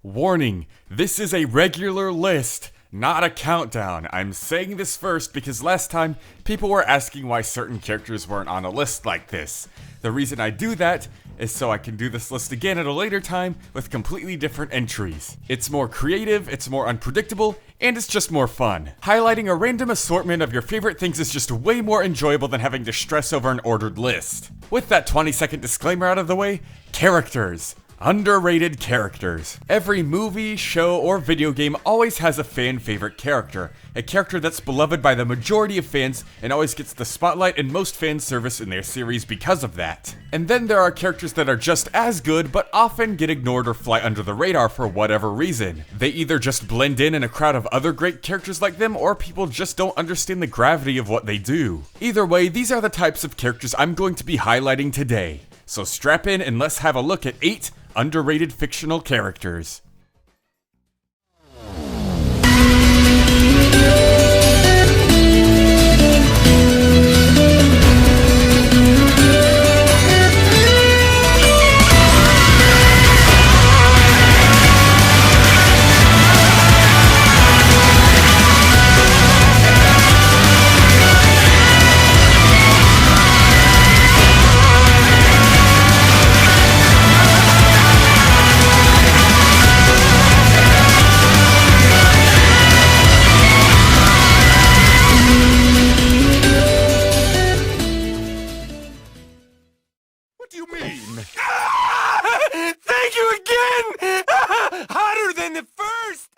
Warning, this is a regular list, not a countdown. I'm saying this first because last time, people were asking why certain characters weren't on a list like this. The reason I do that is so I can do this list again at a later time with completely different entries. It's more creative, it's more unpredictable, and it's just more fun. Highlighting a random assortment of your favorite things is just way more enjoyable than having to stress over an ordered list. With that 20-second disclaimer out of the way, characters. Underrated characters. Every movie, show, or video game always has a fan favorite character. A character that's beloved by the majority of fans and always gets the spotlight and most fan service in their series because of that. And then there are characters that are just as good but often get ignored or fly under the radar for whatever reason. They either just blend in a crowd of other great characters like them, or people just don't understand the gravity of what they do. Either way, these are the types of characters I'm going to be highlighting today. So strap in and let's have a look at 8 underrated fictional characters. What do you mean? Thank you again! Hotter than the first!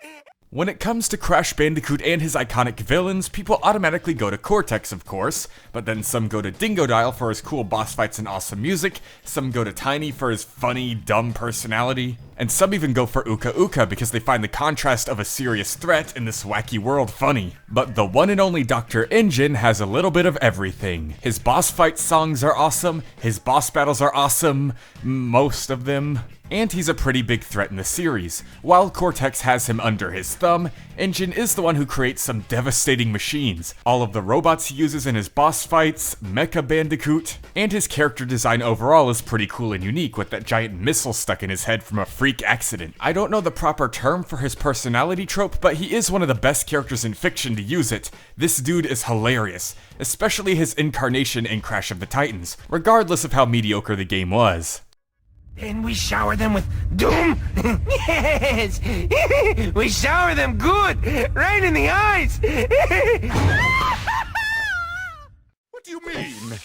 When it comes to Crash Bandicoot and his iconic villains, people automatically go to Cortex, of course, but then some go to Dingodile for his cool boss fights and awesome music, some go to Tiny for his funny, dumb personality, and some even go for Uka Uka because they find the contrast of a serious threat in this wacky world funny. But the one and only Dr. Engine has a little bit of everything. His boss fight songs are awesome, his boss battles are awesome, most of them. And he's a pretty big threat in the series. While Cortex has him under his thumb, Engine is the one who creates some devastating machines. All of the robots he uses in his boss fights, Mecha Bandicoot, and his character design overall is pretty cool and unique with that giant missile stuck in his head from a freak accident. I don't know the proper term for his personality trope, but he is one of the best characters in fiction to use it. This dude is hilarious, especially his incarnation in Crash of the Titans, regardless of how mediocre the game was. And we shower them with doom? Yes! We shower them good! Right in the eyes! What do you mean?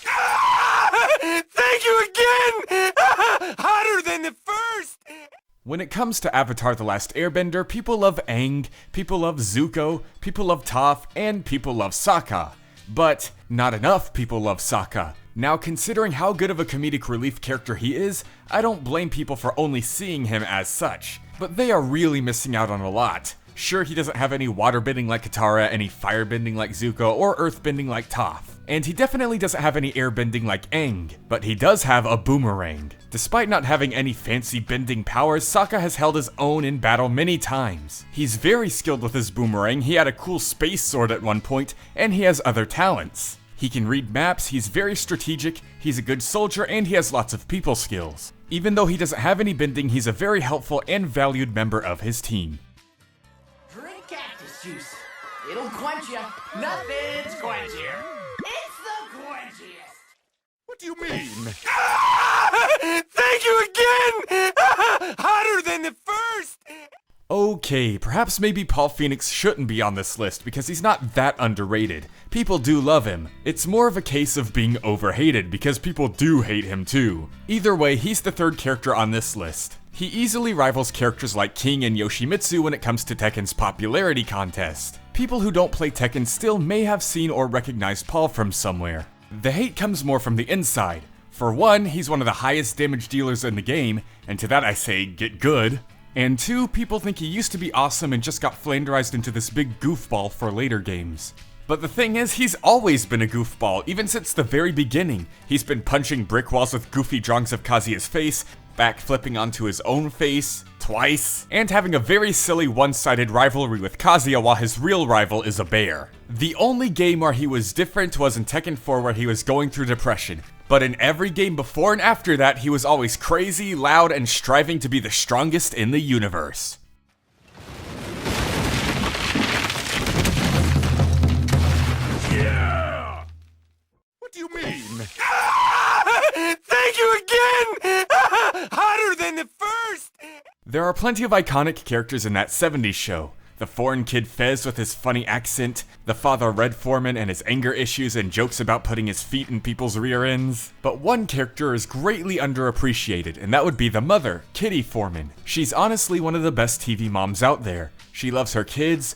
Thank you again! Hotter than the first! When it comes to Avatar: The Last Airbender, people love Aang, people love Zuko, people love Toph, and people love Sokka. But not enough people love Sokka. Now, considering how good of a comedic relief character he is, I don't blame people for only seeing him as such. But they are really missing out on a lot. Sure, he doesn't have any water bending like Katara, any fire bending like Zuko, or earth bending like Toph. And he definitely doesn't have any air bending like Aang, but he does have a boomerang. Despite not having any fancy bending powers, Sokka has held his own in battle many times. He's very skilled with his boomerang, he had a cool space sword at one point, and he has other talents. He can read maps, he's very strategic, he's a good soldier, and he has lots of people skills. Even though he doesn't have any bending, he's a very helpful and valued member of his team. Drink cactus juice. It'll quench you. Nothing's quenchier. It's the quenchiest. What do you mean? Thank you again! Hotter than the first! Okay, perhaps maybe Paul Phoenix shouldn't be on this list because he's not that underrated. People do love him. It's more of a case of being overhated because people do hate him too. Either way, he's the third character on this list. He easily rivals characters like King and Yoshimitsu when it comes to Tekken's popularity contest. People who don't play Tekken still may have seen or recognized Paul from somewhere. The hate comes more from the inside. For one, he's one of the highest damage dealers in the game, and to that I say, get good. And two, people think he used to be awesome and just got flanderized into this big goofball for later games. But the thing is, he's always been a goofball, even since the very beginning. He's been punching brick walls with goofy drawings of Kazuya's face, backflipping onto his own face, twice, and having a very silly one-sided rivalry with Kazuya while his real rival is a bear. The only game where he was different was in Tekken 4 where he was going through depression. But in every game before and after that, he was always crazy, loud, and striving to be the strongest in the universe. Thank you again! Hotter than the first! There are plenty of iconic characters in that 70s show. The foreign kid Fez with his funny accent, the father Red Foreman and his anger issues and jokes about putting his feet in people's rear ends. But one character is greatly underappreciated, and that would be the mother, Kitty Foreman. She's honestly one of the best TV moms out there. She loves her kids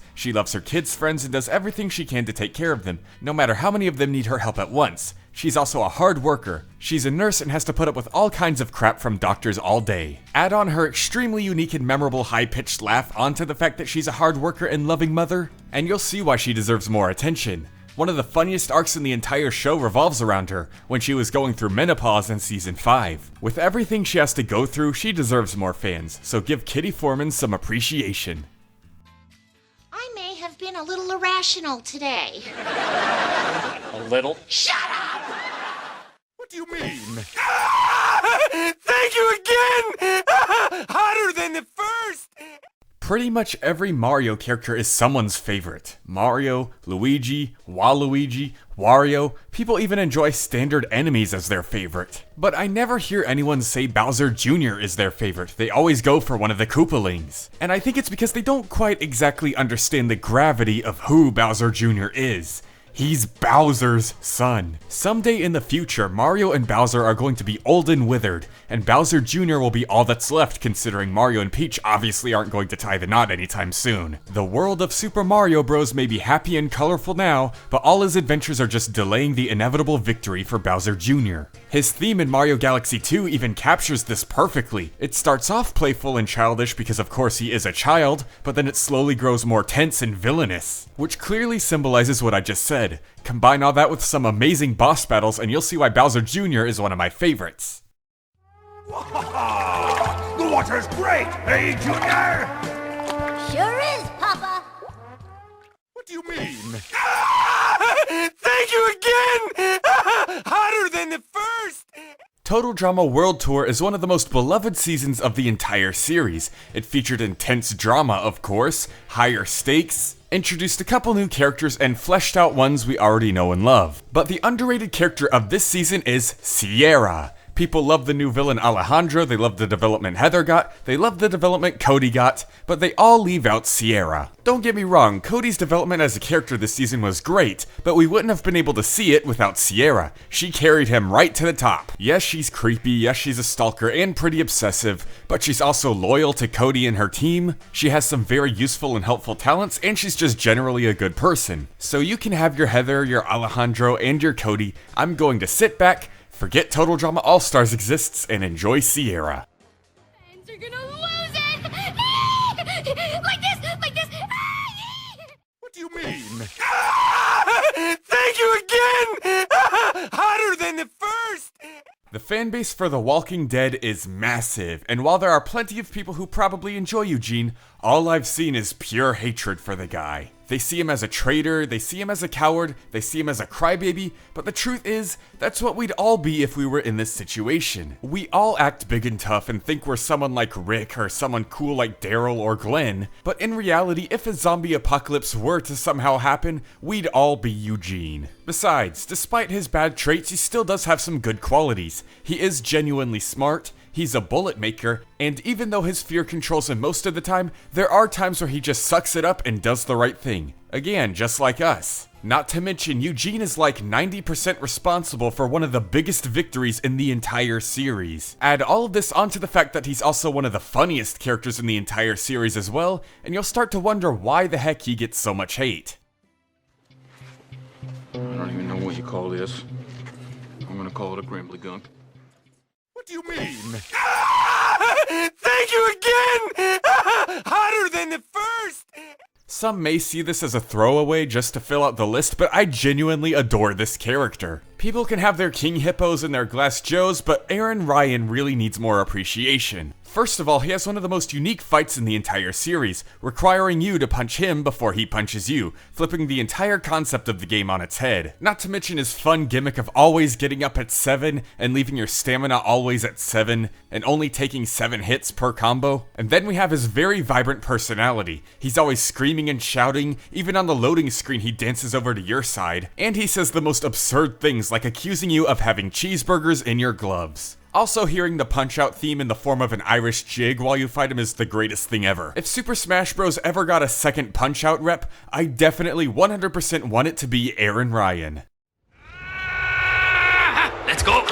friends, and does everything she can to take care of them, no matter how many of them need her help at once. She's also a hard worker. She's a nurse and has to put up with all kinds of crap from doctors all day. Add on her extremely unique and memorable high-pitched laugh onto the fact that she's a hard worker and loving mother, and you'll see why she deserves more attention. One of the funniest arcs in the entire show revolves around her, when she was going through menopause in season 5. With everything she has to go through, she deserves more fans, so give Kitty Foreman some appreciation. I may have been a little irrational today. A little? Shut up! What do you mean? Thank you again! Hotter than the first! Pretty much every Mario character is someone's favorite. Mario, Luigi, Waluigi, Wario, people even enjoy standard enemies as their favorite. But I never hear anyone say Bowser Jr. is their favorite. They always go for one of the Koopalings. And I think it's because they don't quite exactly understand the gravity of who Bowser Jr. is. He's Bowser's son. Someday in the future, Mario and Bowser are going to be old and withered, and Bowser Jr. will be all that's left, considering Mario and Peach obviously aren't going to tie the knot anytime soon. The world of Super Mario Bros. May be happy and colorful now, but all his adventures are just delaying the inevitable victory for Bowser Jr. His theme in Mario Galaxy 2 even captures this perfectly. It starts off playful and childish because of course he is a child, but then it slowly grows more tense and villainous, which clearly symbolizes what I just said. Combine all that with some amazing boss battles and you'll see why Bowser Jr. is one of my favorites. The water's great, hey, Junior? Sure is, Papa. What do you mean? Thank you again! Hotter than the first! Total Drama World Tour is one of the most beloved seasons of the entire series. It featured intense drama, of course, higher stakes, introduced a couple new characters, and fleshed out ones we already know and love. But the underrated character of this season is Sierra. People love the new villain Alejandro, they love the development Heather got, they love the development Cody got, but they all leave out Sierra. Don't get me wrong, Cody's development as a character this season was great, but we wouldn't have been able to see it without Sierra. She carried him right to the top. Yes, she's creepy, yes, she's a stalker and pretty obsessive, but she's also loyal to Cody and her team, she has some very useful and helpful talents, and she's just generally a good person. So you can have your Heather, your Alejandro, and your Cody. I'm going to sit back, forget Total Drama All-Stars exists, and enjoy Sierra. Fans are gonna lose it! Like this! What do you mean? Thank you again! Hotter than the first! The fanbase for The Walking Dead is massive, and while there are plenty of people who probably enjoy Eugene, all I've seen is pure hatred for the guy. They see him as a traitor, they see him as a coward, they see him as a crybaby, but the truth is, that's what we'd all be if we were in this situation. We all act big and tough and think we're someone like Rick or someone cool like Daryl or Glenn, but in reality, if a zombie apocalypse were to somehow happen, we'd all be Eugene. Besides, despite his bad traits, he still does have some good qualities. He is genuinely smart, he's a bullet maker, and even though his fear controls him most of the time, there are times where he just sucks it up and does the right thing. Again, just like us. Not to mention, Eugene is like 90% responsible for one of the biggest victories in the entire series. Add all of this onto the fact that he's also one of the funniest characters in the entire series as well, and you'll start to wonder why the heck he gets so much hate. I don't even know what you call this. I'm gonna call it a Grambly Gunk. What do you mean? Thank you again! Hotter than the first! Some may see this as a throwaway just to fill out the list, but I genuinely adore this character. People can have their King Hippos and their Glass Joes, but Aaron Ryan really needs more appreciation. First of all, he has one of the most unique fights in the entire series, requiring you to punch him before he punches you, flipping the entire concept of the game on its head. Not to mention his fun gimmick of always getting up at 7 and leaving your stamina always at 7 and only taking 7 hits per combo. And then we have his very vibrant personality. He's always screaming and shouting, even on the loading screen he dances over to your side, and he says the most absurd things like accusing you of having cheeseburgers in your gloves. Also, hearing the Punch-Out theme in the form of an Irish jig while you fight him is the greatest thing ever. If Super Smash Bros. Ever got a second Punch-Out rep, I definitely 100% want it to be Aaron Ryan. Let's go.